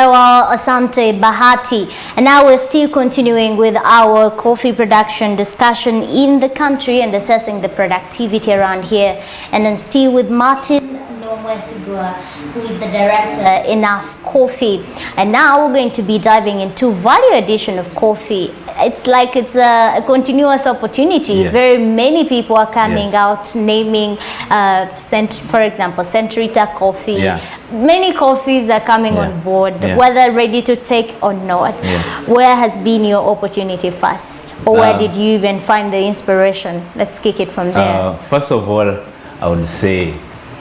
Well, Asante Bahati, and now we're still continuing with our coffee production discussion in the country and assessing the productivity around here, and then still with Martin Nomwesigua, who is the director Enough Coffee. And now we're going to be diving into value addition of coffee. It's like it's a continuous opportunity. Yes. Very many people are coming Yes. out naming, for example, RITAH coffee. Yeah. Many coffees are coming Yeah. on board, Yeah. whether ready to take or not. Yeah. Where has been your opportunity first? Or where did you even find the inspiration? Let's kick it from there. First of all, I would say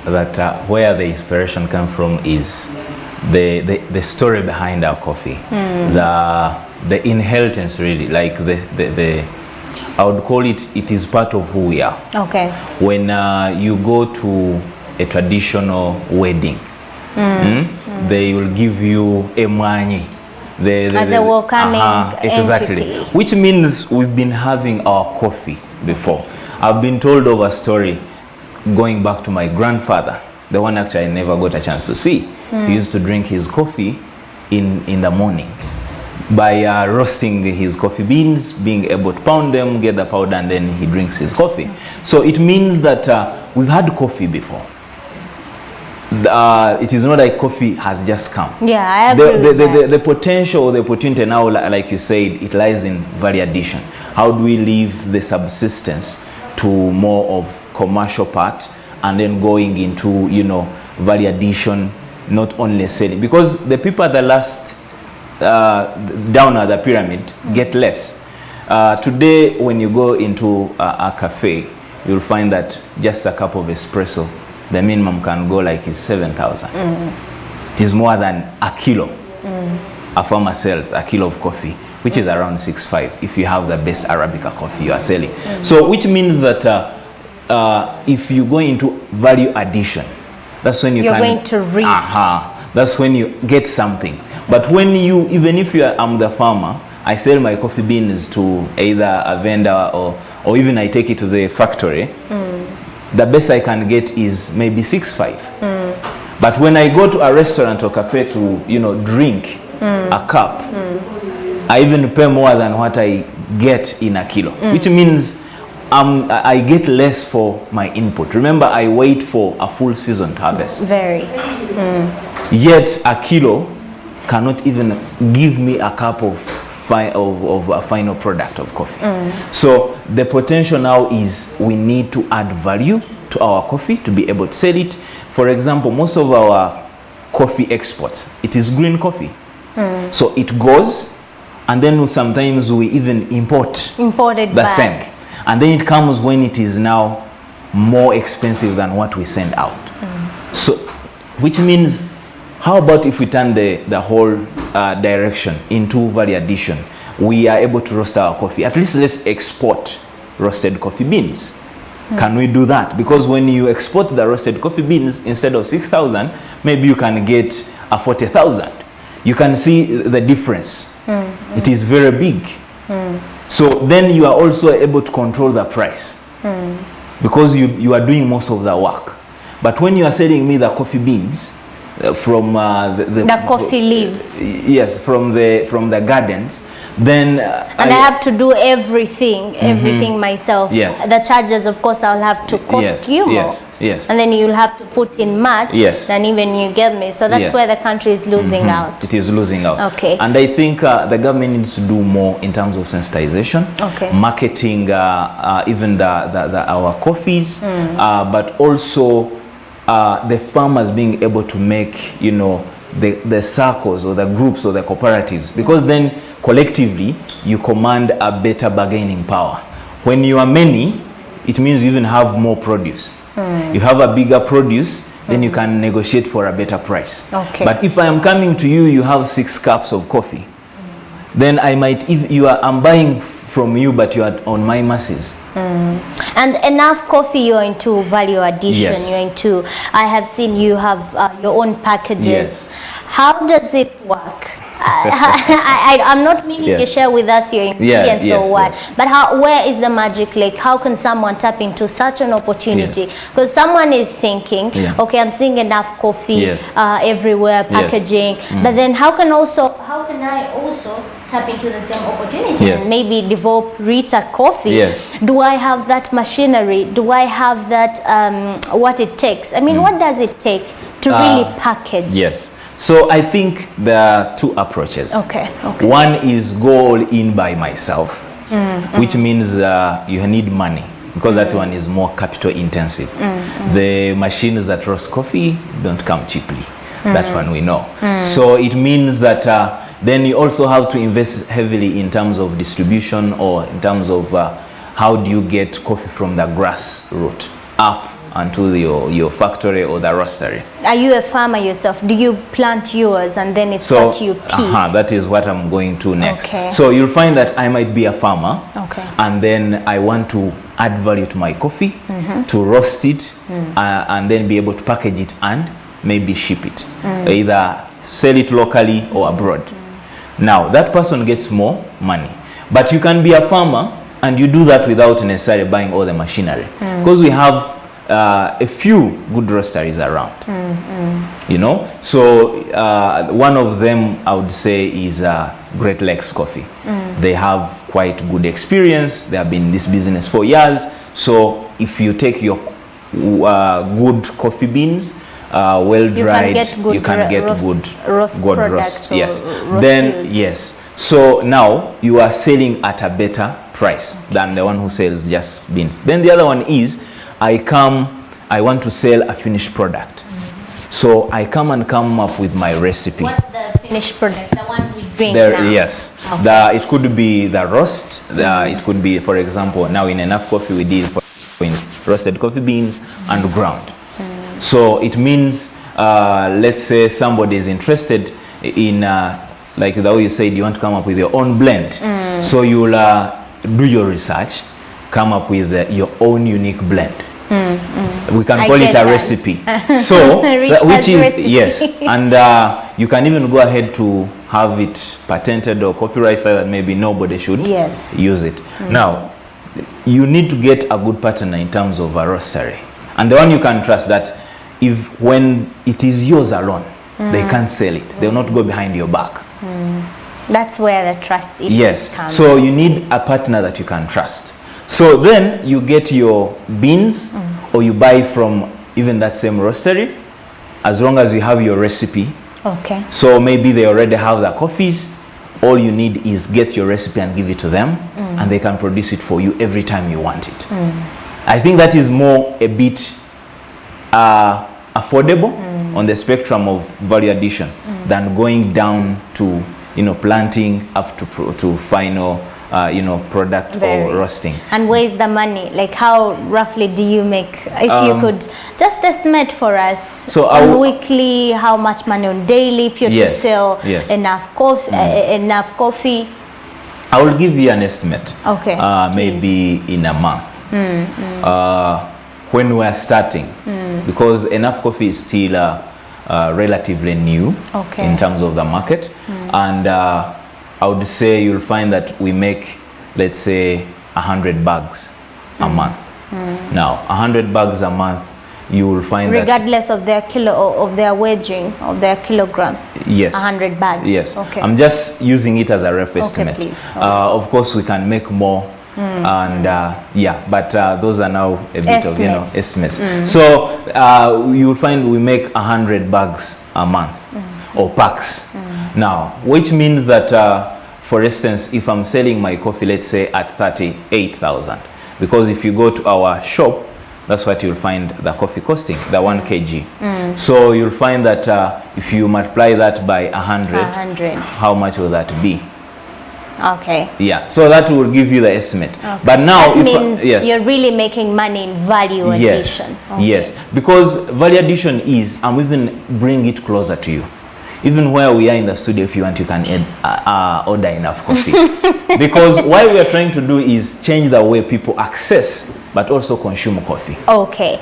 that where the inspiration comes from is the story behind our coffee. The inheritance, really, like the I would call it is part of who we are. Okay. When you go to a traditional wedding, they will give you a mwanyi. As a welcoming exactly. entity. Which means we've been having our coffee before. I've been told of a story going back to my grandfather, the one actually I never got a chance to see. He used to drink his coffee in the morning by roasting his coffee beans, being able to pound them, get the powder, and then he drinks his coffee. So it means that we've had coffee before. It is not like coffee has just come. Yeah, I agree with that. The potential or the opportunity now, like you said, it lies in value addition. How do we leave the subsistence to more of commercial part and then going into, value addition, not only selling? Because the people at the last down at the pyramid get less. Today, when you go into a cafe, you'll find that just a cup of espresso, the minimum can go like is 7,000. It is more than a kilo. A farmer sells a kilo of coffee, which is around 6.5 if you have the best Arabica coffee you are selling. So which means that if you go into value addition, that's when you're going to reap. That's when you get something. But when even if I'm the farmer, I sell my coffee beans to either a vendor or even I take it to the factory, the best I can get is maybe 6.5. But when I go to a restaurant or cafe to drink a cup, I even pay more than what I get in a kilo, which means I get less for my input. Remember, I wait for a full season to harvest. Very. Yet a kilo cannot even give me a cup of a final product of coffee. So the potential now is we need to add value to our coffee to be able to sell it. For example, most of our coffee exports, it is green coffee. So it goes, and then sometimes we even imported the same. And then it comes when it is now more expensive than what we send out. So, which means, how about if we turn the whole direction into value addition? We are able to roast our coffee. At least let's export roasted coffee beans. Can we do that? Because when you export the roasted coffee beans, instead of 6,000, maybe you can get a 40,000. You can see the difference. It is very big. So then you are also able to control the price because you are doing most of the work. But when you are selling me the coffee beans from the coffee leaves, yes, from the gardens, then and I have to do everything myself. Yes. The charges, of course, I'll have to cost you more. Yes. And then you'll have to put in much than even you give me. So that's where the country is losing out. It is losing out. Okay. And I think the government needs to do more in terms of sensitization, marketing, even our coffees, but also the farmers being able to make the circles or the groups or the cooperatives, because then collectively you command a better bargaining power. When you are many, it means you even have more produce. You have a bigger produce, then you can negotiate for a better price. Okay. But if I am coming to you, you have 6 cups of coffee, then I might, I'm buying from you, but you are on my masses. And Enough Coffee, you're into value addition. Yes. You're into, I have seen you have your own packages. Yes. How does it work? I'm not meaning to share with us your ingredients or what, but where is the magic? Like, how can someone tap into such an opportunity? Because someone is thinking, okay, I'm seeing enough coffee everywhere, packaging, but then how can I also tap into the same opportunity and maybe develop RITAH coffee? Do I have that machinery? Do I have that what it takes? I mean, what does it take to really package? So I think there are two approaches. One is go all in by myself, which means you need money, because that one is more capital intensive. The machines that roast coffee don't come cheaply. That one we know. So it means that then you also have to invest heavily in terms of distribution, or in terms of how do you get coffee from the grassroots up until your factory or the roastery. Are you a farmer yourself? Do you plant yours and then it's what you pick? That is what I'm going to next. So you'll find that I might be a farmer, and then I want to add value to my coffee, to roast it, and then be able to package it and maybe ship it, either sell it locally or abroad. Now that person gets more money, but you can be a farmer and you do that without necessarily buying all the machinery, because we have a few good roasteries around, you know. So one of them I would say is Great Lakes Coffee. They have quite good experience. They have been in this business for years. So if you take your good coffee beans, well dried, you can get good roast roast. Yes. So now you are selling at a better price than the one who sells just beans. Then the other one is, I want to sell a finished product. So I come up with my recipe. What's the finished product? The one we drink now? Yes. It could be the roast. It could be, for example, now in Enough Coffee we did in roasted coffee beans and ground. So it means, let's say somebody is interested in, like the way you said, you want to come up with your own blend. So you'll do your research, come up with your own unique blend. We can call it a recipe. So, which is recipe. And you can even go ahead to have it patented or copyrighted, so that maybe nobody should use it. Now, you need to get a good partner in terms of a roastery, and the one you can trust, that if when it is yours alone, they can't sell it. They will not go behind your back. That's where the trust issues come. So you need a partner that you can trust. So then you get your beans, or you buy from even that same roastery, as long as you have your recipe. So maybe they already have the coffees. All you need is get your recipe and give it to them, and they can produce it for you every time you want it. I think that is more a bit affordable on the spectrum of value addition than going down to, you know, planting up to final you know, product or roasting. And where is the money? Like, how roughly do you make, if you could just estimate for us, so on weekly, how much money, on daily, if you're to sell enough coffee? I will give you an estimate. Maybe in a month. When we are starting, because Enough Coffee is still relatively new in terms of the market, and I would say you'll find that we make, let's say, 100 bags a month. Now, 100 bags a month, you will find regardless of their weighing, of their kilogram. 100 bags. I'm just using it as a rough estimate. Of course, we can make more. And but those are now a bit of, you know, estimates. So you will find we make 100 bags a month, or packs. Now, which means that, for instance, if I'm selling my coffee, let's say at 38,000, because if you go to our shop, that's what you'll find the coffee costing, the 1 kg. So you'll find that if you multiply that by 100, how much will that be? So that will give you the estimate. But now, that means you're really making money in value addition. Yes, because value addition is, I'm even bring it closer to you. Even where we are in the studio, if you want, you can order Enough Coffee. Because what we are trying to do is change the way people access but also consume coffee. Okay,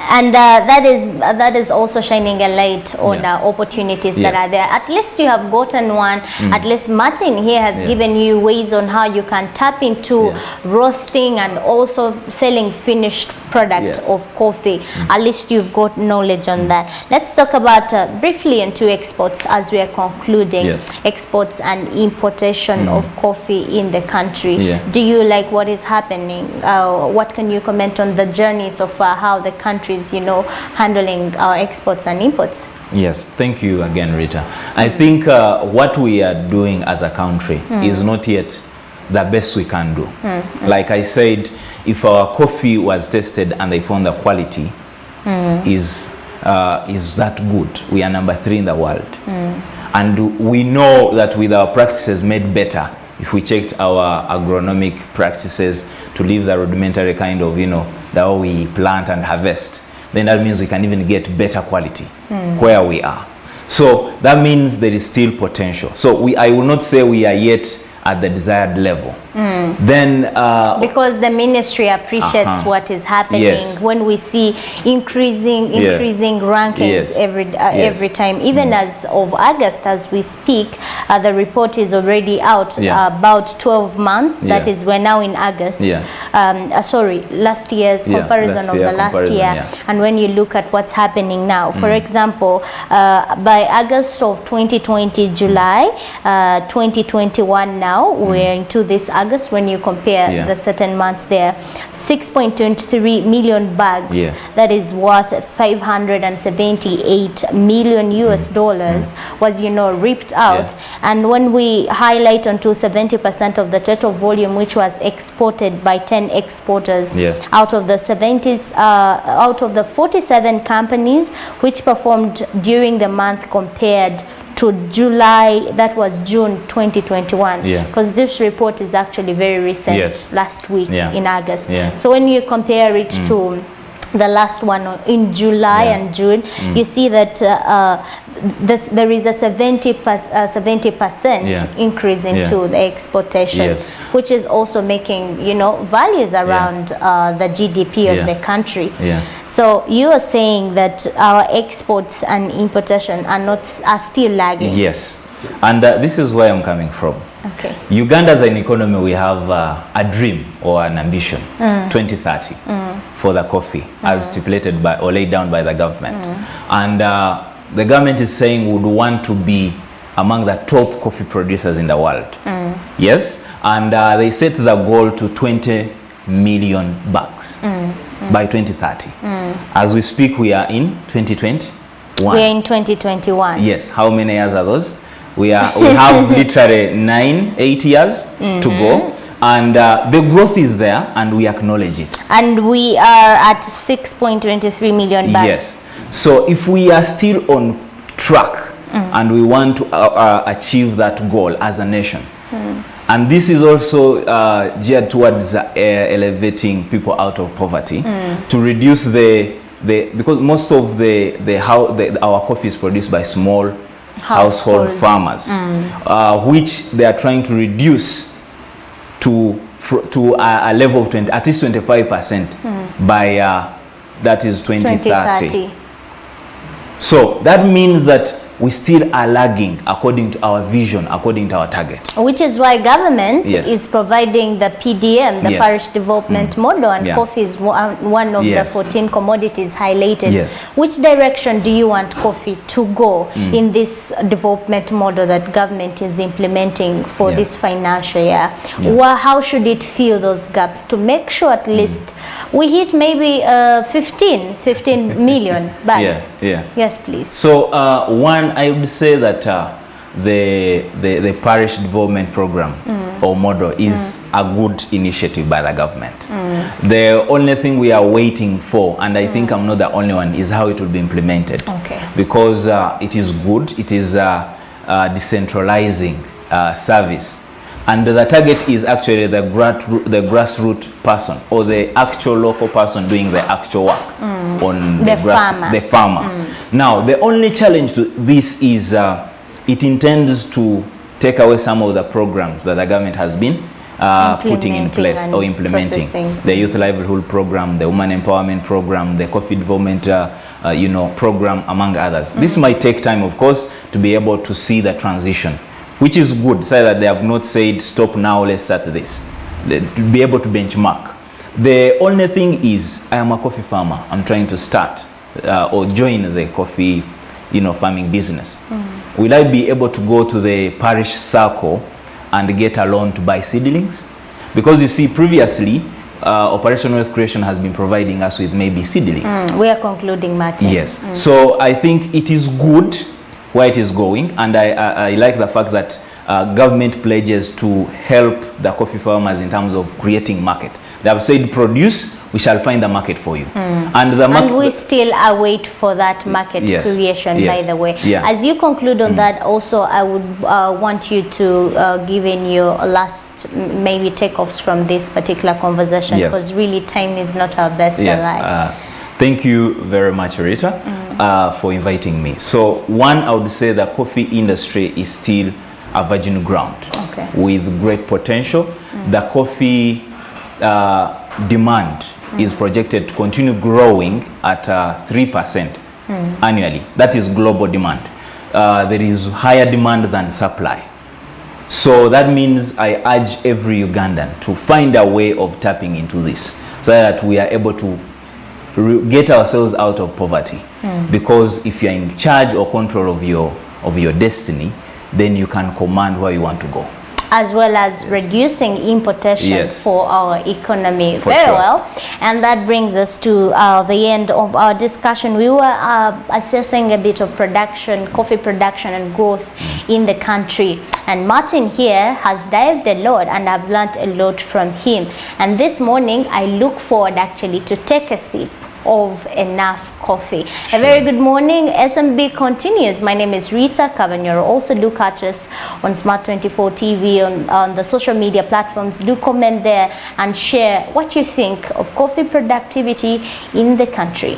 and that is also shining a light on opportunities that are there. At least you have gotten one. At least Martin here has given you ways on how you can tap into roasting and also selling finished product of coffee. At least you've got knowledge on that. Let's talk about briefly into exports as we are concluding. Exports and importation of coffee in the country. Do you like what is happening? What can you comment on the journeys of how the country is, handling our exports and imports? Yes, thank you again, Rita. I think what we are doing as a country is not yet the best we can do. Like I said, if our coffee was tested and they found the quality is that good, we are number 3 in the world. And we know that with our practices made better, if we checked our agronomic practices to leave the rudimentary kind of, the way we plant and harvest, then that means we can even get better quality where we are. So that means there is still potential. So I will not say we are yet at the desired level. Then because the ministry appreciates what is happening when we see increasing rankings every time. Even as of August, as we speak, the report is already out about 12 months. That is, we're now in August. Sorry, last year's comparison of the last year. And when you look at what's happening now, for example, by August of 2020, July 2021 now, we're into this August. When you compare the certain months there, 6.23 million bags, that is worth 578 million US dollars was ripped out. And when we highlight onto 70% of the total volume which was exported by 10 exporters out of the 47 companies which performed during the month compared to July, that was June 2021, because this report is actually very recent, last week in August. So when you compare it to the last one in July and June, you see that there is a 70% increase into the exportation, which is also making values around the GDP of the country. So you are saying that our exports and importation are still lagging. Yes, and this is where I'm coming from. Okay. Uganda as an economy, we have a dream or an ambition, 2030, for the coffee, as stipulated by or laid down by the government. And the government is saying would want to be among the top coffee producers in the world. Yes, and they set the goal to 20 million bags by 2030. As we speak, we are in 2021. We are in 2021. Yes. How many years are those? We have literally 8 years to go, and the growth is there, and we acknowledge it. And we are at 6.23 million bags. Yes. So if we are still on track and we want to achieve that goal as a nation, and this is also geared towards elevating people out of poverty, to reduce because most of our coffee is produced by small household farmers, which they are trying to reduce to a level of at least 25% by that is 2030. So that means that we still are lagging according to our vision, according to our target. Which is why government is providing the PDM, the parish development model, and coffee is one of the 14 commodities highlighted. Which direction do you want coffee to go in this development model that government is implementing for this financial year? How should it fill those gaps to make sure at least we hit maybe 15 million bags? Yes, please. So one, I would say that the parish development program or model is a good initiative by the government. The only thing we are waiting for, and I think I'm not the only one, is how it will be implemented. Because it is good, it is decentralizing service. And the target is actually the grassroots person, or the actual local person doing the actual work on the farmer. Now, the only challenge to this is it intends to take away some of the programs that the government has been putting in place or implementing the youth livelihood program, the woman empowerment program, the coffee development program, among others. This might take time, of course, to be able to see the transition, which is good, so that they have not said stop now, let's start this. To be able to benchmark. The only thing is, I am a coffee farmer. I'm trying to start or join the coffee farming business. Will I be able to go to the parish circle and get a loan to buy seedlings? Because you see, previously Operation Wealth Creation has been providing us with maybe seedlings. We are concluding, Martin. Yes. So I think it is good where it is going, and I like the fact that government pledges to help the coffee farmers in terms of creating market. They have said, produce, we shall find the market for you. And we still await for that market creation, by the way. As you conclude on that, also I would want you to give in your last maybe takeoffs from this particular conversation, because really time is not our best ally. Thank you very much, Rita, for inviting me. So one, I would say the coffee industry is still a virgin ground with great potential. The coffee demand is projected to continue growing at 3% annually. That is global demand. There is higher demand than supply. So that means I urge every Ugandan to find a way of tapping into this, so that we are able to get ourselves out of poverty. Because if you're in charge or control of your destiny, then you can command where you want to go, as well as reducing importation for our economy. Very well. And that brings us to the end of our discussion. We were assessing a bit of production, coffee production and growth in the country. And Martin here has dived a lot, and I've learned a lot from him. And this morning, I look forward actually to take a sip of enough coffee. A very good morning. SMB continues. My name is Rita KABANYORO. Also look at us on Smart 24 TV, on the social media platforms. Do comment there and share what you think of coffee productivity in the country.